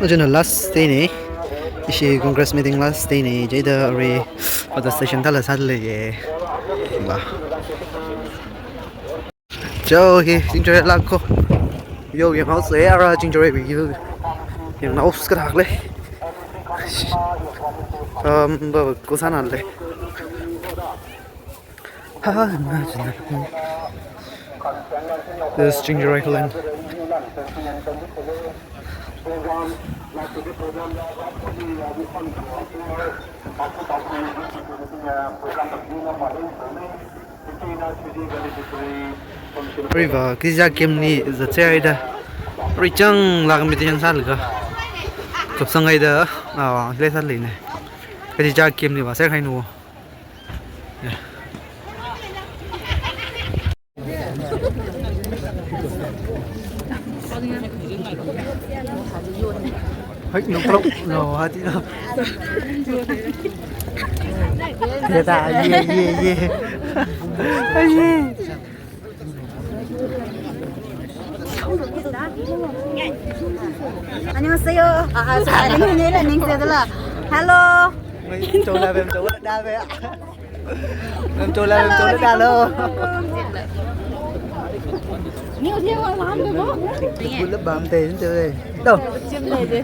Original last day ni ishi congress meeting last day ni jada re pada station thala sadle ye ba jo hi jinjore la ko yo yang hao se ara jinjore bi yu yang na os ka thak le ba ko sana le ha na jin this jinjore land River kisa game ni zache ida richang lag mi tiang sal ga kap sangai da le sal le ne kisa game ni ba se khai nu hết nút lúc rồi hết chứ người ta ye 안녕하세요. 아니는 닝세들라. 헬로. chỗ là về chỗ đa về ạ chỗ là về chỗ đa lô nhiều thiên hoa làm được không? lớp bám tên chơi đâu Chim này đi.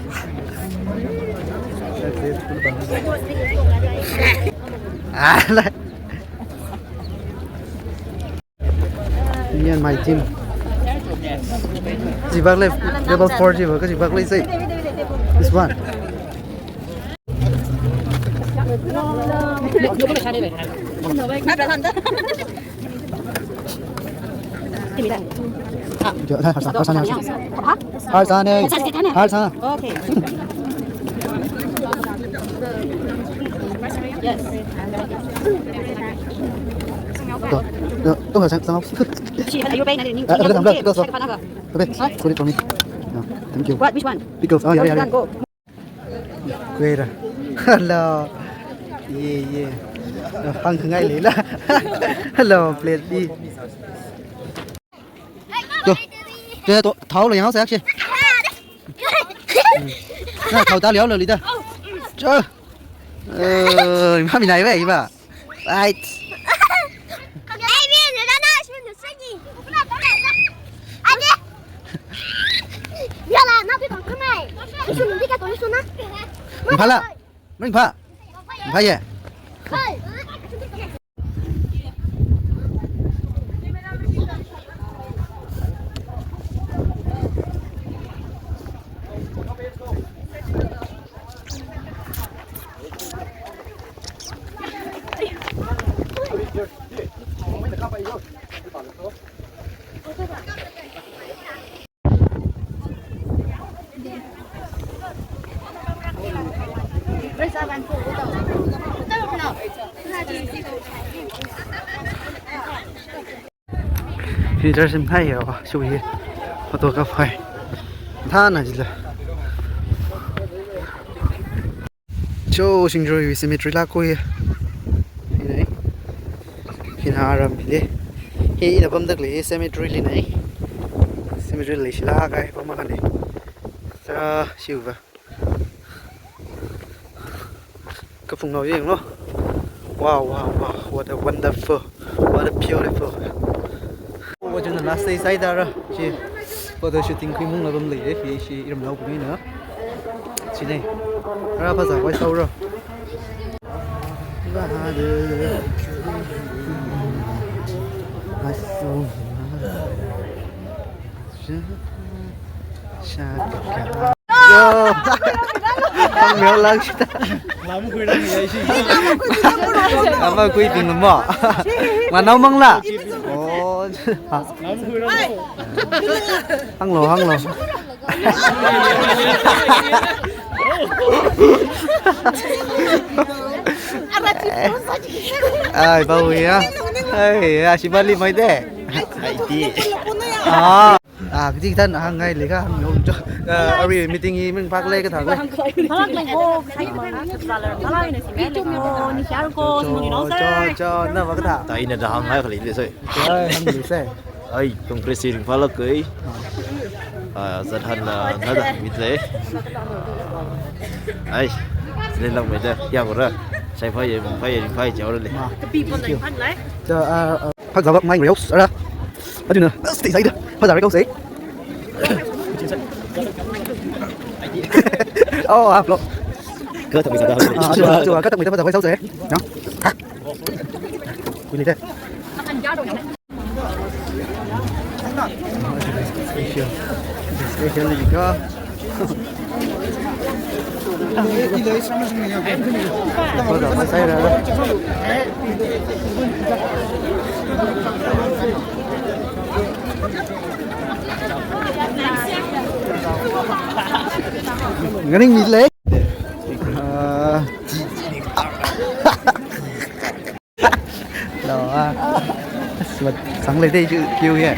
lại nhiên mày chim chỉ bác lên level 4 chỉ vào cái chỉ bác lên gì this one 할산 오케이. Yes. 또 가자 상업 Chị are you paying? Ning. okay put it for me thank you What? Which one? because oh yeah Go. quê rồi hello yeah hăng ngay lấy là hello plate đi rồi đây tôi tháo lại áo xe chứ nè tháo ta léo rồi đi ta trời má bị này vậy mà ai mình phá là mình phá gì thì ra xem thấy rồi chú ý và tôi gặp phải tha này là cho sinh rồi cemetery là coi thì này khi nào làm gì khi là bấm được lấy cemetery này cemetery lấy là cái bấm cái này sa siêu vào cái vùng nổi gì nó wow what a wonderful what a beautiful我真的拿 C 塞到了，是，我都是顶开梦了，咁嚟嘅，是唔老邊nữa，是呢，而家拍晒快收咗。không nhớ lần lắm quy lắm vậy chứ lắm mà quy tiền lắm bỏ mà nấu măng là ồ lắm quy lắm hăng lồ ai bao nhiêu ai chỉ bali mấy thế cái gì thân hàng ngày lấy cái hàng nhung cho ari meeting gì mình phát lên cái thằng này cho nó vào cái thằng tại nên là hàng ngày phải lấy rồi ơi hàng lấy xe ơi công ty xin phát là cưới rất hân là nó là mít dễ ấy lên lòng mày đây kia của ra sai phải chéo lên phát ra ngay người ốc ra ở đây nữa tí giấy đó phát ra cái câu giấy oh lộn cơ thật mình sao đâu chưa các tập mình phát ra cái câu giấy nhá quy đây special juga saya dah Ngani mít lé đó sáng lên đây chữ kêu vậy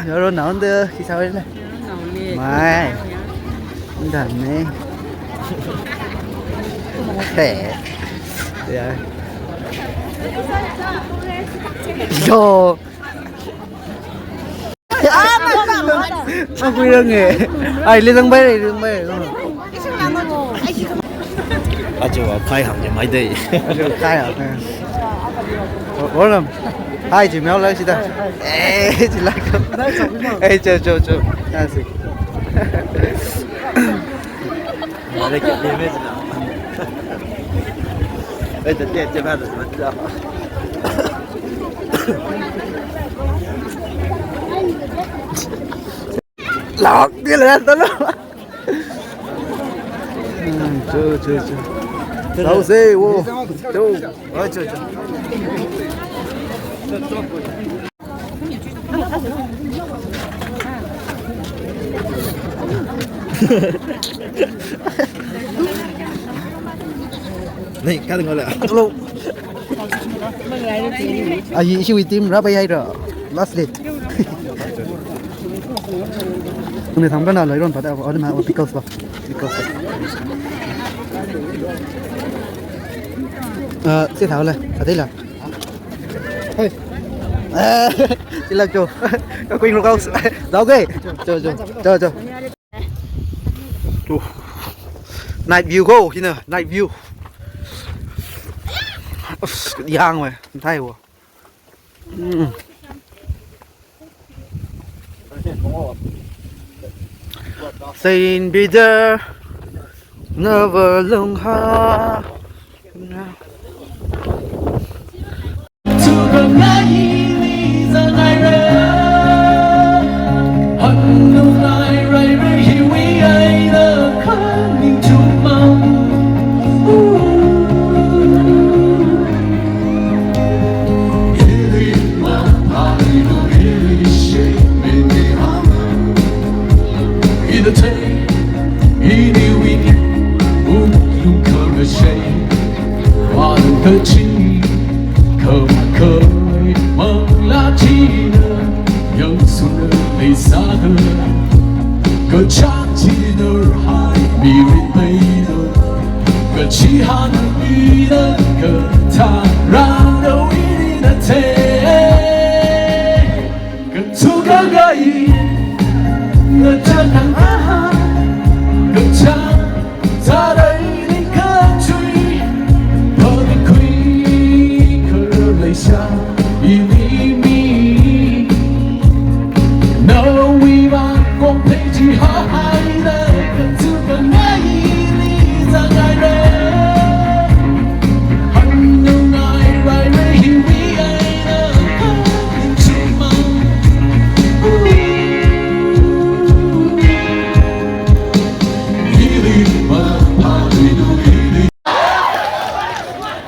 rồi nào đưa khi sao đấy này mai đàn này khỏe đấy yo quy đơn nghề ai lên tầng bay 아주 khai hàng nhà máy đây khai hả ủa làm hai chỉ méo lấy chị ta ê chị lại không ê chờ à gì đây cái đi mấy nào đây là tiền chơi bao giờ mất đâu lọt kia là tao đó chưa đâu gì vô đâu ơi chưa này cái đừng gọi là luôn à gì siêu tim ra bây giờ rồi last date 근데 당근아 이런 바다 얼마 pickles 봐 pickles sẽ thảo này ở đây là chỉ là chỗ có quên không đâu ok chờ night view go khi nào night view giang rồi thay rồi Saint Peter never long heart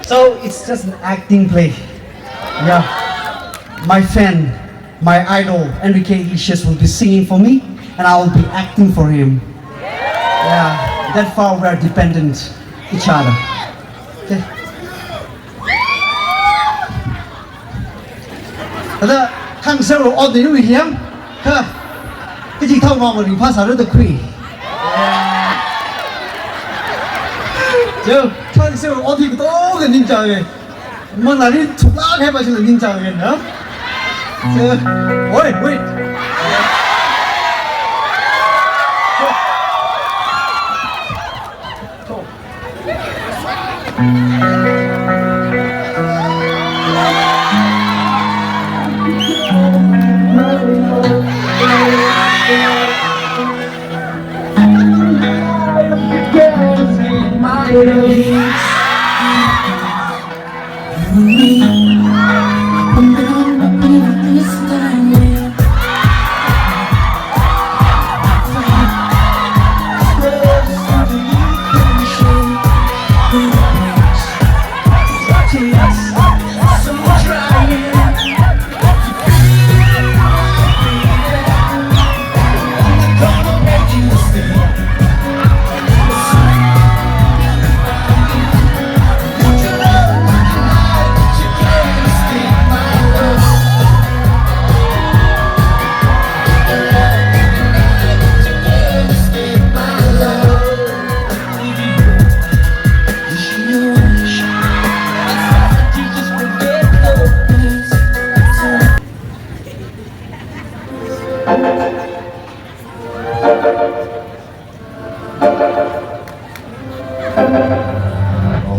So it's just an acting play. Yeah. My fan, my idol, Enrique Iglesias will be singing for me and I will be acting for him. Yeah. That far we are dependent each other. Okay. Đó, thằng sau rồi ổn định nó bị hiếm. Ha. Cái gì thông ngon mà đi phát sản rất là quý. Chứ thằng sau rồi ổn định tốt gần nhìn trời. Mà là đi chụp lá hay mà chỉ là nhìn trời nữa. Wait.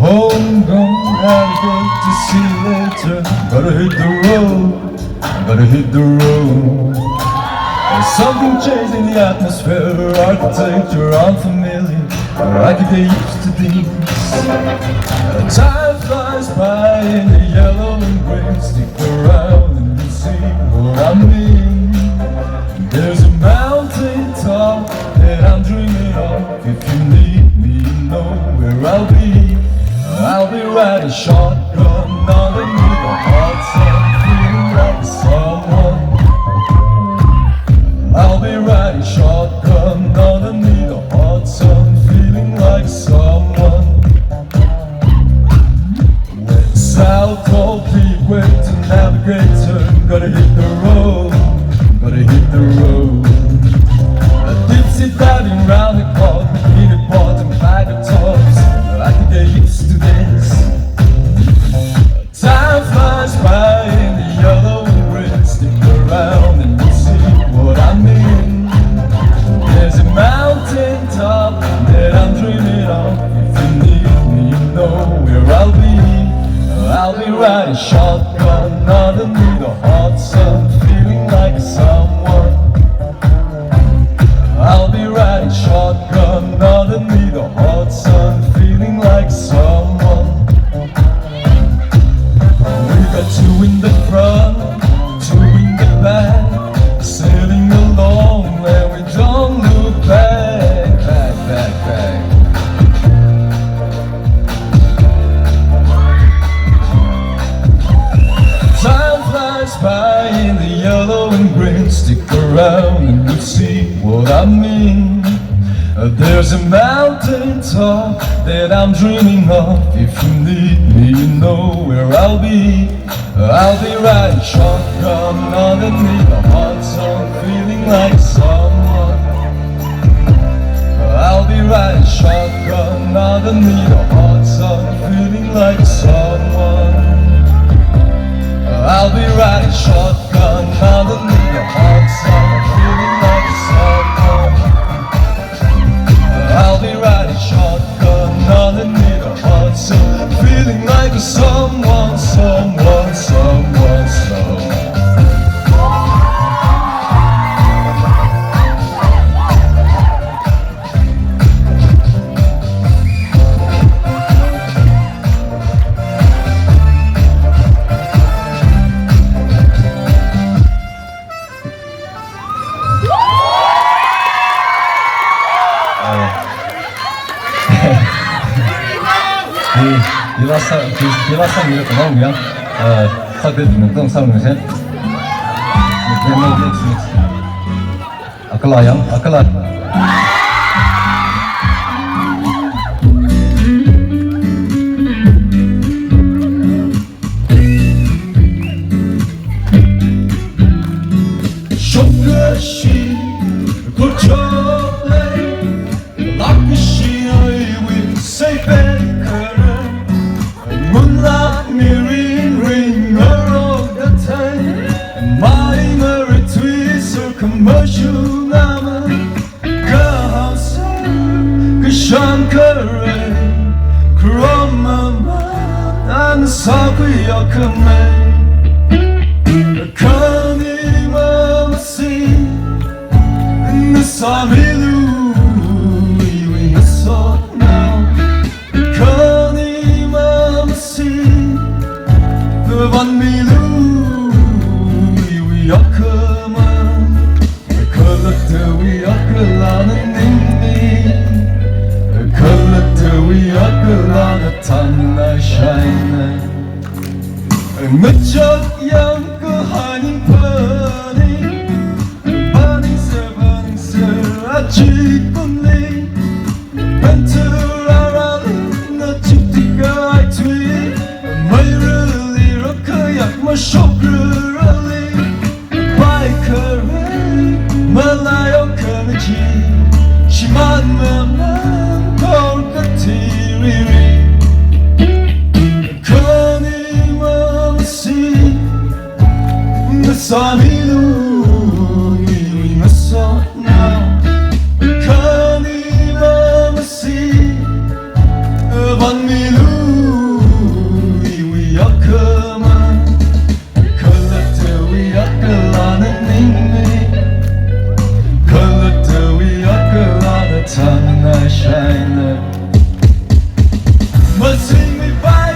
Homegrown, have to see you later. Gotta hit the road. There's something changing the atmosphere, architecture unfamiliar. I could get used to these. Time flies by in the yellow and gray. Stick around and you'll see what I mean. There's a mountain top that I'm dreaming of. If you need me, you know where I'll be. I'll be riding shotgun underneath the hot sun, feeling like someone. I'll be riding shotgun underneath the hot sun, feeling like someone. When South Pole Peak went to Navigator, gotta hit the road, A dipsy diving round the clock, peanut butter and bag of toys. I could get used to this. Time flies by in the yellow and red. Stick around and you'll see what I mean. There's a mountain top that I'm dreaming of. If you need me, you know where I'll be. I'll be riding shotgun underneath the hot sun, feeling like someone. I'll be riding shotgun underneath the hot sun, feeling like someone. We got two in the front, two in the back, sailing along and we don't look back. Time flies by in the yellow and green. Stick around and you'll see what I mean. There's a mountain top that I'm dreaming of. If you need me, you know where I'll be. I'll be riding shotgun underneath the hot sun, feeling like someone. I'll be riding shotgun underneath the hot sun, feeling like someone. I'll be riding shotgun underneath the hot sun, feeling like someone. I'll be riding shotgun underneath the hot sun, feeling like someone.第二三名怎么样？发给你们更上面先。Akala yang, akala. Moonlight mirroring ring around the time. 남은 그 항상 그 샹크레 그런 맘만 난 사귀어금에 그니만 씨 내 삶이루 이위했어 그니만 씨 그반 미루 이위약금은 그것도 위약을라는 님이 그것도 위약을라는 탐나 샤이네 무척 양그 하니 버닝스 아직뿐이 벤트라라는 너 집티가 아이트위 마이를 이렇게 약마 쇼크를리 바이크를 말라요 그는지 심한 맘만 볼것이리리 The Samilu we must now Kani Mamasi Van Milu we yakama Kalata we yakalana ningme Kalata we yakalana tamna shine Masing me by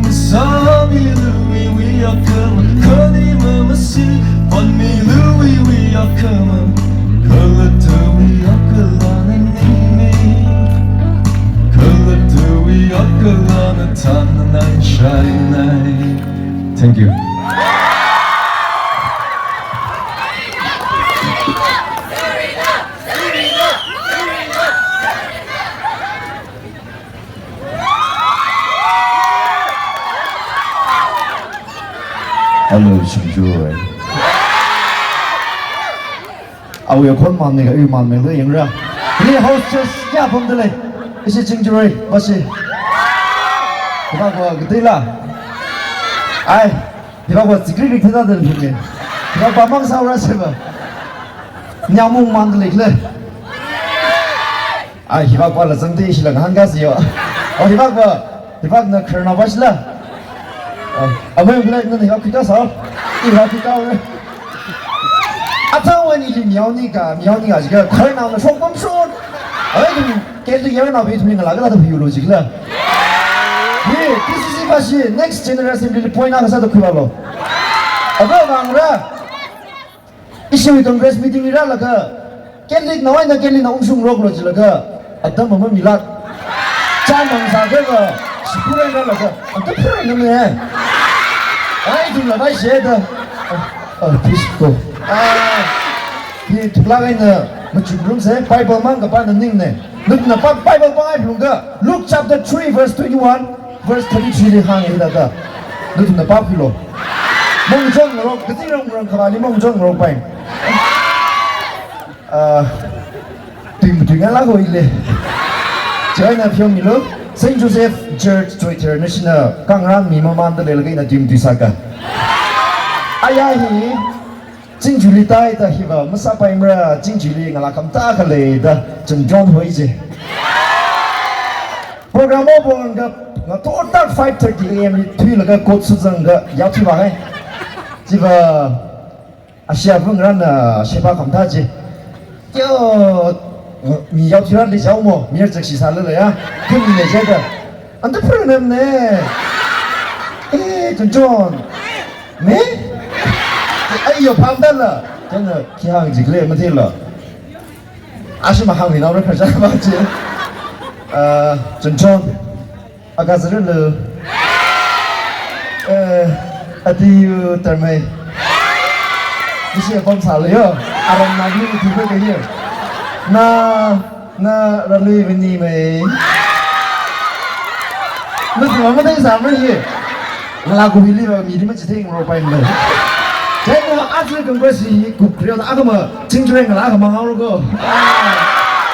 Sami Louis, we are coming. Connie Mama see, on me Louis, we are coming. Color to we are color me. Color to we are color tan and shine. Thank you. Hello, Chinjoy. Our con man, nigga, you man, me, the young rat. Here, hostess, yeah, from the lake. Is it Chinjoy? What's it? If I go, Gudilla. If I was the critic to that, if I go amongst our receiver. Nyamung man, the lake. If I go, some dish like Hangasio. Or if I go, Colonel Washla. Ở bên đây nó thì họ cứ cho sao, thì họ cứ cho đấy. À sao vậy thì nhiều như cả cái khởi nào nó không bấm xuống, ở thì cái gì nào bị thủng là cái đó thì hiểu logic là. Thì this is the next generation really point out cái đó cứ vào. Ở bên vàng ra, issue Congress meeting ra là cái lịch nói là cái lịch nó ung dung rồi chỉ là cái, ở đó mà mới bị lát, cha mong sao cái Sipure ra là cái, anh ta pure nữa nè. Ai cũng là bài写的，Pisco，thì thuộc là cái này, mà chúng tôi sẽ Bible mang cái bản năng này, lúc nào Bible mang ai cũng cái, Luke chapter 3 verse 21, verse 33 đi hàng ấy là cái, lúc nào Bible lo, mong chọn rồi, cái gì rong rong khai mong chọn rồi phải, tìm cái lá hồi lên, chơi nào phim gì lúc. Saint Joseph Church International kang ran mi maman da lelgai na tim tisaka aya hi jingjuli tai ta hi ba masa paimra jingjuli ngala kamta khale da chungjon hoi je program bon ga total 5:30 am thui laga kot su jang ga yaw thi ba hai ji ba asia vung ran na shepa kamta je yo 你要去那里找我，明儿这西山了呀，跟你那些的，俺都不能呢，哎，真壮，没，哎呦，胖蛋了，真的，去行几个月没听了，阿什么行业那边开始吧姐，真壮，阿嘎子了，阿弟有点没，你是放啥了哟？阿让那边听不见。na rally vini mai nó thì mà thấy sao mới gì là cô Billy và mình mới chỉ thấy ngồi quay mình cái nó áp lực công việc cục riêng áp mà chính trị cái là mà hao luôn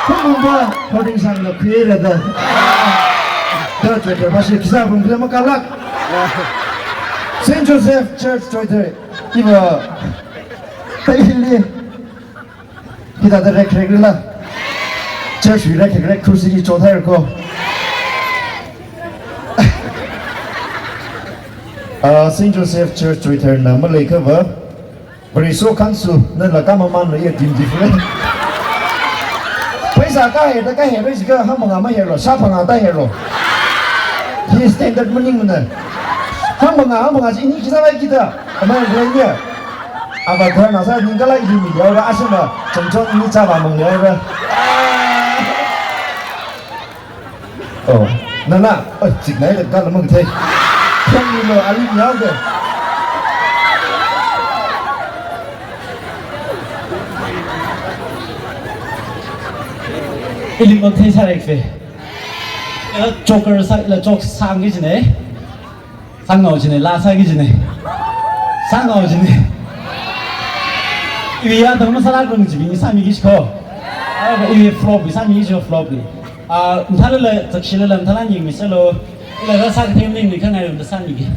không qua họ định sang được kia là đó đó cái mà sẽ kisa cũng không có lắc Saint Joseph Church rồi đấy nhưng mà tại vì kita ada rek lah church rek kursi cho thay rồi Saint Joseph Church Twitter na malay ka ba? Bariso kansu na laka maman na iya dim different. Paisa ka he rin sika ha mga mahero sa pangata hero. He standard maning mo na. Ha mga ini kita lagi kita. Amay gulanya. Aba kaya nasa ningkala ini yaw ra asama chongchong ini chaba mangyay ba. Oh, nana, signal ka lamang thay. Không như mà anh nhớ kìa Ilim mag thay sa rekfe Joker là joke sang cái gì này sang ngầu gì này la sang cái gì này sang ngầu gì này vì anh thằng nó sao cũng chỉ vì sang cái gì cơ vì flop vì sang cái gì flop đi thằng nó thật sự là thằng nó nhìn mình sẽ lo là nó sang thêm mình cái này là sang gì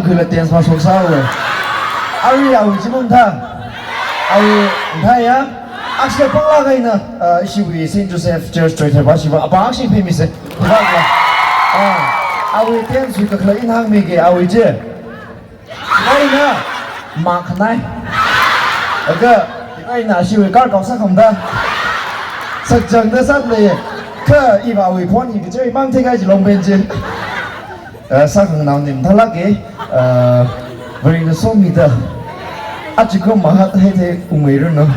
คือละเตียนมาสงสารเลยเอาจิมงท่าเอาท่ายะอักษรพงลาไงนะชีวิต Saint Joseph Church ช่วยเทพชีวะอาบอักษรเพมิเสถูกป่ะเอาเตียนสุดก็เลยอินทางมีเกเอาเจ้ไอ้นะมาขนาดแล้วก็ไอ้น่ะชีวิตการก่อสร้างของท่านสักจังได้สักเลยก็อีบ่าวอีพอนอีกเจ้าบางทีก็จะลงเป็นจริง사강나오님 탈락에 버리는 소미다 아직 그 마하 해대 우메르노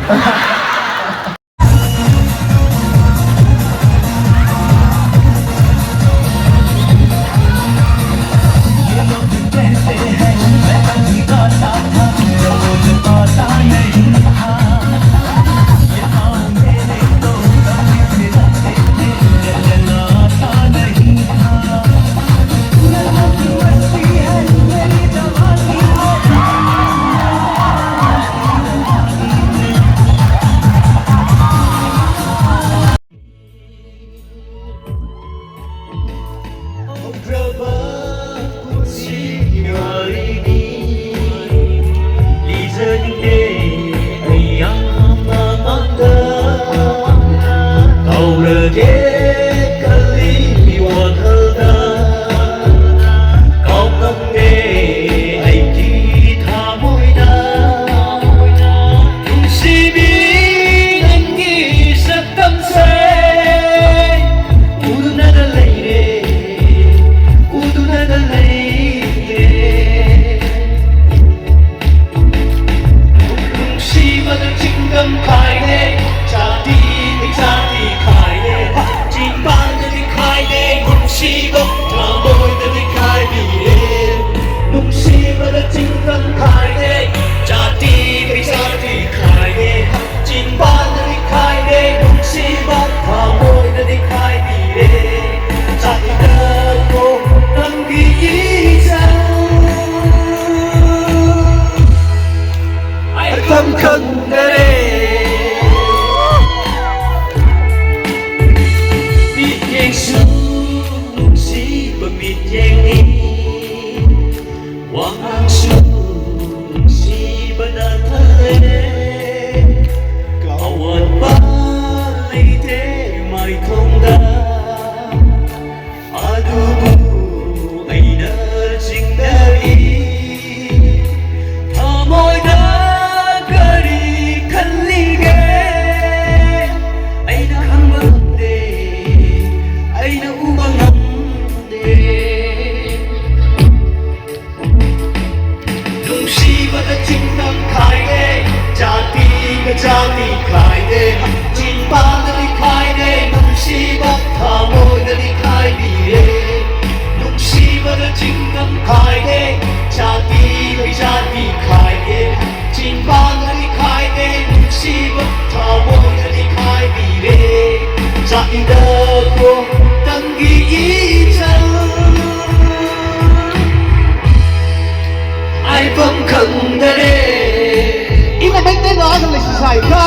Ina baik na no ang lisay ka.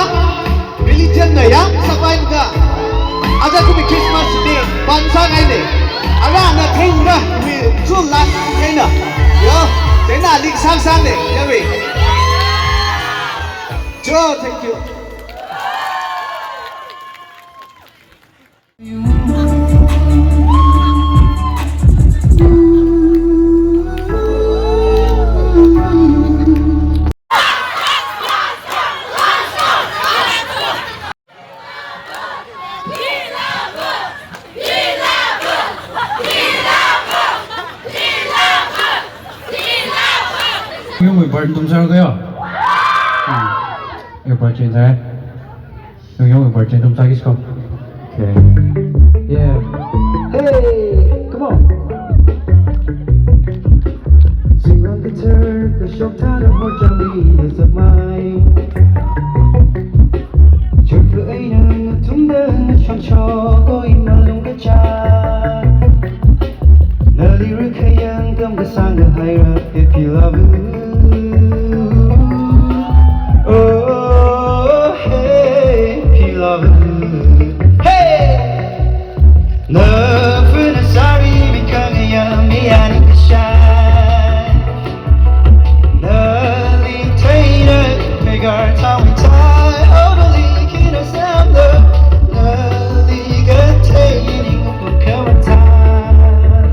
Religion na ya sabay ka. Aja ko Christmas day bansa ngai ne. Ara na thing na we chu la kai na. Yo, te na lik sang sang ne. Ya we. Jo, thank you. Yung may bar tum sao kayo? Yung bar chain saya. Yung bar chain tum sa kisko. Okay. Yeah. Hey, come on. Sing on guitar, the shock tan of more jolly is of mine. Chụp với nàng tung đơn chọn cho có in nó lung cái cha. Nơi đi rước hay yang tâm cái sang được hay ra if you love it. Oh, hey, if you love it. Hey, love for the sorry because I am me I need to shine. The dictator, make our time we tie. Oh, the leak in a sound. The leak of taking up a cover time.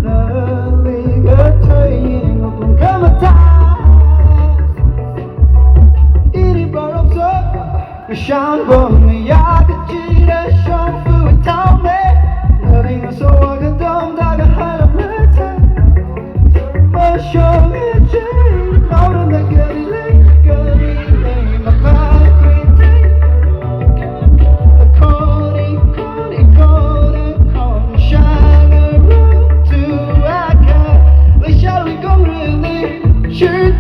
The leak of taking up a cover time. Shan bông mi ya cái chi để shan phu thao mê nơi đây ngồi sâu ở cái đông ta cái hai lòng lẽ thay mà show me change mau đến đây cái đi lấy mà ba quên thấy con shine around to I can lấy sao we không really should